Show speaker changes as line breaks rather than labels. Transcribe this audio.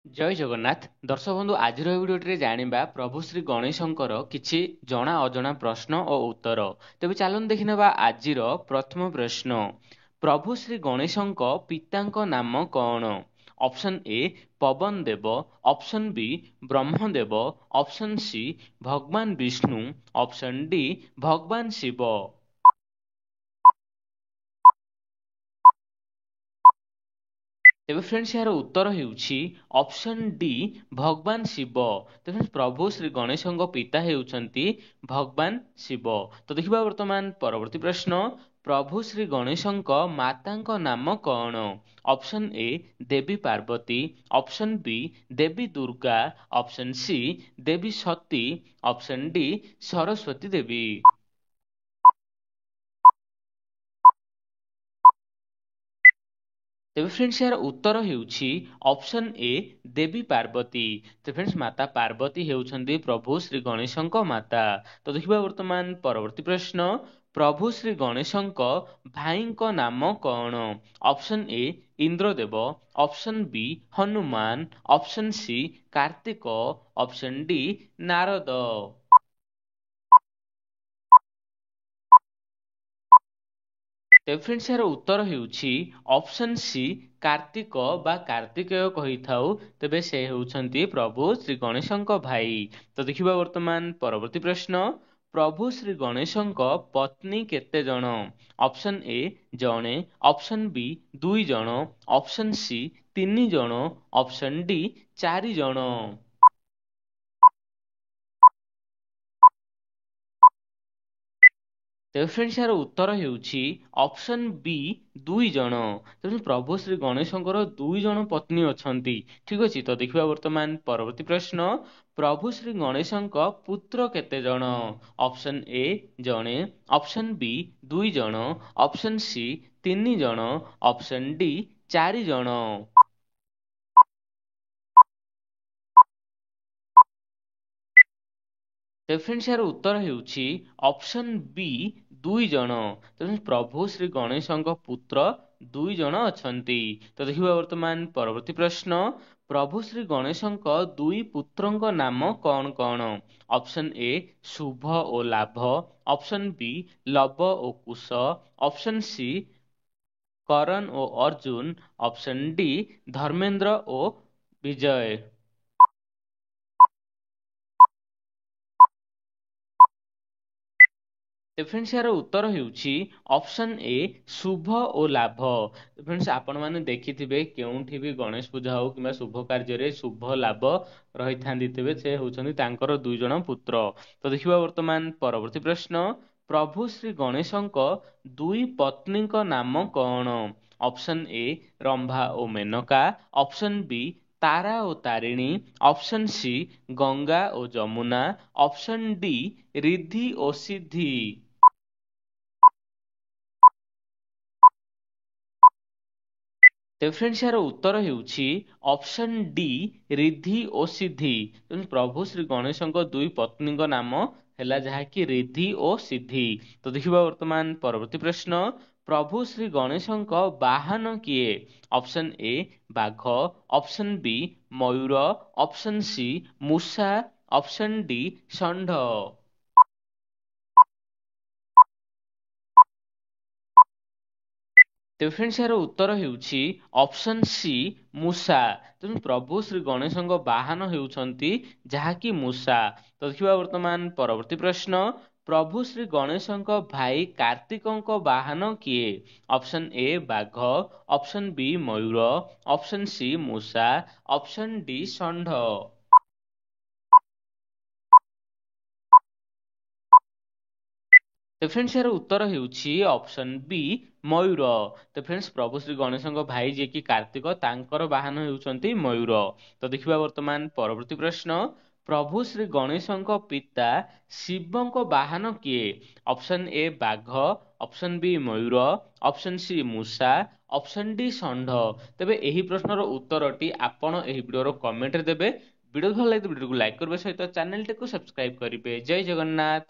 ଜୟ ଜଗନ୍ନାଥ ଦର୍ଶକ ବନ୍ଧୁ ଆଜିର ଏହି ଭିଡ଼ିଓଟିରେ ଜାଣିବା ପ୍ରଭୁ ଶ୍ରୀ ଗଣେଶଙ୍କର କିଛି ଜଣା ଅଜଣା ପ୍ରଶ୍ନ ଓ ଉତ୍ତର। ତେବେ ଚାଲନ୍ତୁ ଦେଖିନେବା ଆଜିର ପ୍ରଥମ ପ୍ରଶ୍ନ। ପ୍ରଭୁ ଶ୍ରୀ ଗଣେଶଙ୍କ ପିତାଙ୍କ ନାମ କଣ? Option A Pavan Dev, option B Brahmadev, option C ଭଗବାନ ବିଷ୍ଣୁ, ଅପସନ୍ ଡି ଭଗବାନ ଶିବ। ତେବେ ଫ୍ରେଣ୍ଡସ୍ ଏହାର ଉତ୍ତର ହେଉଛି ଅପସନ୍ ଡି ଭଗବାନ ଶିବ। ତେବେ ପ୍ରଭୁ ଶ୍ରୀ ଗଣେଶଙ୍କ ପିତା ହେଉଛନ୍ତି ଭଗବାନ ଶିବ। ତ ଦେଖିବା ବର୍ତ୍ତମାନ ପରବର୍ତ୍ତୀ ପ୍ରଶ୍ନ। ପ୍ରଭୁ ଶ୍ରୀ ଗଣେଶଙ୍କ ମାତାଙ୍କ ନାମ କଣ? ଅପସନ୍ ଏ ଦେବୀ ପାର୍ବତୀ, ଅପସନ୍ ବି ଦେବୀ ଦୁର୍ଗା, ଅପସନ୍ ସି ଦେବୀ ସତୀ, ଅପସନ୍ ଡି ସରସ୍ୱତୀ ଦେବୀ। ତେବେ ଫ୍ରେଣ୍ଡସ୍ ଏହାର ଉତ୍ତର ହେଉଛି ଅପସନ୍ ଏ ଦେବୀ ପାର୍ବତୀ। ତ ଫ୍ରେଣ୍ଡସ୍ ମାତା ପାର୍ବତୀ ହେଉଛନ୍ତି ପ୍ରଭୁ ଶ୍ରୀ ଗଣେଶଙ୍କ ମାତା। ତ ଦେଖିବା ବର୍ତ୍ତମାନ ପରବର୍ତ୍ତୀ ପ୍ରଶ୍ନ। ପ୍ରଭୁ ଶ୍ରୀ ଗଣେଶଙ୍କ ଭାଇଙ୍କ ନାମ କଣ? Option A Indradev, option B Hanuman, option C Kartik, option D Narad. ତେବେ ଫ୍ରେଣ୍ଡସ୍ ଏହାର ଉତ୍ତର ହେଉଛି ଅପସନ୍ ସି କାର୍ତ୍ତିକ ବା କାର୍ତ୍ତିକେୟ କହିଥାଉ। ତେବେ ସେ ହେଉଛନ୍ତି ପ୍ରଭୁ ଶ୍ରୀ ଗଣେଶଙ୍କ ଭାଇ। ତ ଦେଖିବା ବର୍ତ୍ତମାନ ପରବର୍ତ୍ତୀ ପ୍ରଶ୍ନ। ପ୍ରଭୁ ଶ୍ରୀ ଗଣେଶଙ୍କ ପତ୍ନୀ କେତେ ଜଣ? ଅପସନ୍ ଏ ଜଣେ, ଅପସନ୍ ବି 2 ଜଣ, ଅପସନ୍ ସି 3 ଜଣ, ଅପସନ୍ ଡି 4 ଜଣ। ତେବେ ଫ୍ରେଣ୍ଡସ୍ ଏହାର ଉତ୍ତର ହେଉଛି ଅପସନ୍ ବି 2 ଜଣ। ତେଣୁ ପ୍ରଭୁ ଶ୍ରୀ ଗଣେଶଙ୍କର 2 ଜଣ ପତ୍ନୀ ଅଛନ୍ତି। ଠିକ୍ ଅଛି। ତ ଦେଖିବା ବର୍ତ୍ତମାନ ପରବର୍ତ୍ତୀ ପ୍ରଶ୍ନ। ପ୍ରଭୁ ଶ୍ରୀ ଗଣେଶଙ୍କ ପୁତ୍ର କେତେ ଜଣ? ଅପସନ୍ ଏ ଜଣେ, ଅପସନ୍ ବି 2 ଜଣ, ଅପସନ୍ ସି 3 ଜଣ, ଅପସନ୍ ଡି 4 ଜଣ। ତେବେ ଫ୍ରେଣ୍ଡସ୍ ଏହାର ଉତ୍ତର ହେଉଛି ଅପସନ୍ ବି 2 ଜଣ। ତେଣୁ ପ୍ରଭୁ ଶ୍ରୀ ଗଣେଶଙ୍କ ପୁତ୍ର 2 ଜଣ ଅଛନ୍ତି। ତ ଦେଖିବା ବର୍ତ୍ତମାନ ପରବର୍ତ୍ତୀ ପ୍ରଶ୍ନ। ପ୍ରଭୁ ଶ୍ରୀ ଗଣେଶଙ୍କ 2 ପୁତ୍ରଙ୍କ ନାମ କଣ କଣ? ଅପସନ୍ ଏ ଶୁଭ ଓ ଲାଭ, ଅପସନ୍ ବି ଲବ ଓ କୁଶ, ଅପସନ୍ ସି କରଣ ଓ ଅର୍ଜୁନ, ଅପସନ୍ ଡି ଧର୍ମେନ୍ଦ୍ର ଓ ବିଜୟ। ଫ୍ରେଣ୍ଡସ୍ ଏହାର ଉତ୍ତର ହେଉଛି ଅପସନ୍ ଏ ଶୁଭ ଓ ଲାଭ। ଫ୍ରେଣ୍ଡସ୍ ଆପଣମାନେ ଦେଖିଥିବେ କେଉଁଠି ବି ଗଣେଶ ପୂଜା ହଉ କିମ୍ବା ଶୁଭ କାର୍ଯ୍ୟରେ ଶୁଭ ଲାଭ ରହିଥାନ୍ତି। ତେବେ ସେ ହେଉଛନ୍ତି ତାଙ୍କର 2 ଜଣ ପୁତ୍ର। ତ ଦେଖିବା ବର୍ତ୍ତମାନ ପରବର୍ତ୍ତୀ ପ୍ରଶ୍ନ। ପ୍ରଭୁ ଶ୍ରୀ ଗଣେଶଙ୍କ 2 ପତ୍ନୀଙ୍କ ନାମ କଣ? ଅପସନ୍ ଏ ରମ୍ଭା ଓ ମେନକା, ଅପସନ୍ ବି ତାରା ଓ ତାରିଣୀ, ଅପସନ୍ ସି ଗଙ୍ଗା ଓ ଯମୁନା, ଅପସନ୍ ଡି ରିଦ୍ଧି ଓ ସିଦ୍ଧି। ତେବେ ଫ୍ରେଣ୍ଡସ୍ ଏହାର ଉତ୍ତର ହେଉଛି ଅପସନ୍ ଡି ରିଦ୍ଧି ଓ ସିଦ୍ଧି। ତେଣୁ ପ୍ରଭୁ ଶ୍ରୀ ଗଣେଶଙ୍କ 2 ପତ୍ନୀଙ୍କ ନାମ ହେଲା ଯାହାକି ରିଦ୍ଧି ଓ ସିଦ୍ଧି। ତ ଦେଖିବା ବର୍ତ୍ତମାନ ପରବର୍ତ୍ତୀ ପ୍ରଶ୍ନ। ପ୍ରଭୁ ଶ୍ରୀ ଗଣେଶଙ୍କ ବାହନ କିଏ? ଅପସନ୍ ଏ ବାଘ, ଅପସନ୍ ବି ମୟୂର, ଅପସନ୍ ସି ମୂଷା, ଅପସନ୍ ଡି ଷଣ୍ଢ। ତେବେ ଫ୍ରେଣ୍ଡସ୍ ଏହାର ଉତ୍ତର ହେଉଛି ଅପସନ୍ ସି ମୂଷା। ତେଣୁ ପ୍ରଭୁ ଶ୍ରୀ ଗଣେଶଙ୍କ ବାହନ ହେଉଛନ୍ତି ଯାହାକି ମୂଷା। ତ ଦେଖିବା ବର୍ତ୍ତମାନ ପରବର୍ତ୍ତୀ ପ୍ରଶ୍ନ। ପ୍ରଭୁ ଶ୍ରୀ ଗଣେଶଙ୍କ ଭାଇ କାର୍ତ୍ତିକଙ୍କ ବାହନ କିଏ? ଅପସନ୍ ଏ ବାଘ, ଅପସନ୍ ବି ମୟୂର, ଅପସନ୍ ସି ମୂଷା, ଅପସନ୍ ଡି ଷଣ୍ଢ। ତ ଫ୍ରେଣ୍ଡସ୍ ଏହାର ଉତ୍ତର ହେଉଛି ଅପସନ୍ ବି ମୟୂର। ତ ଫ୍ରେଣ୍ଡସ୍ ପ୍ରଭୁ ଶ୍ରୀ ଗଣେଶଙ୍କ ଭାଇ ଯିଏକି କାର୍ତ୍ତିକ ତାଙ୍କର ବାହନ ହେଉଛନ୍ତି ମୟୂର। ତ ଦେଖିବା ବର୍ତ୍ତମାନ ପରବର୍ତ୍ତୀ ପ୍ରଶ୍ନ। ପ୍ରଭୁ ଶ୍ରୀ ଗଣେଶଙ୍କ ପିତା ଶିବଙ୍କ ବାହନ କିଏ? ଅପସନ୍ ଏ ବାଘ, ଅପସନ୍ ବି ମୟୂର, ଅପସନ୍ ସି ମୂଷା, ଅପସନ୍ ଡି ଷଣ୍ଢ। ତେବେ ଏହି ପ୍ରଶ୍ନର ଉତ୍ତରଟି ଆପଣ ଏହି ଭିଡ଼ିଓର କମେଣ୍ଟରେ ଦେବେ। ଭିଡ଼ିଓ ଭଲ ଲାଗିଲେ ଭିଡ଼ିଓକୁ ଲାଇକ୍ କରିବା ସହିତ ଚ୍ୟାନେଲଟିକୁ ସବସ୍କ୍ରାଇବ୍ କରିବେ। ଜୟ ଜଗନ୍ନାଥ।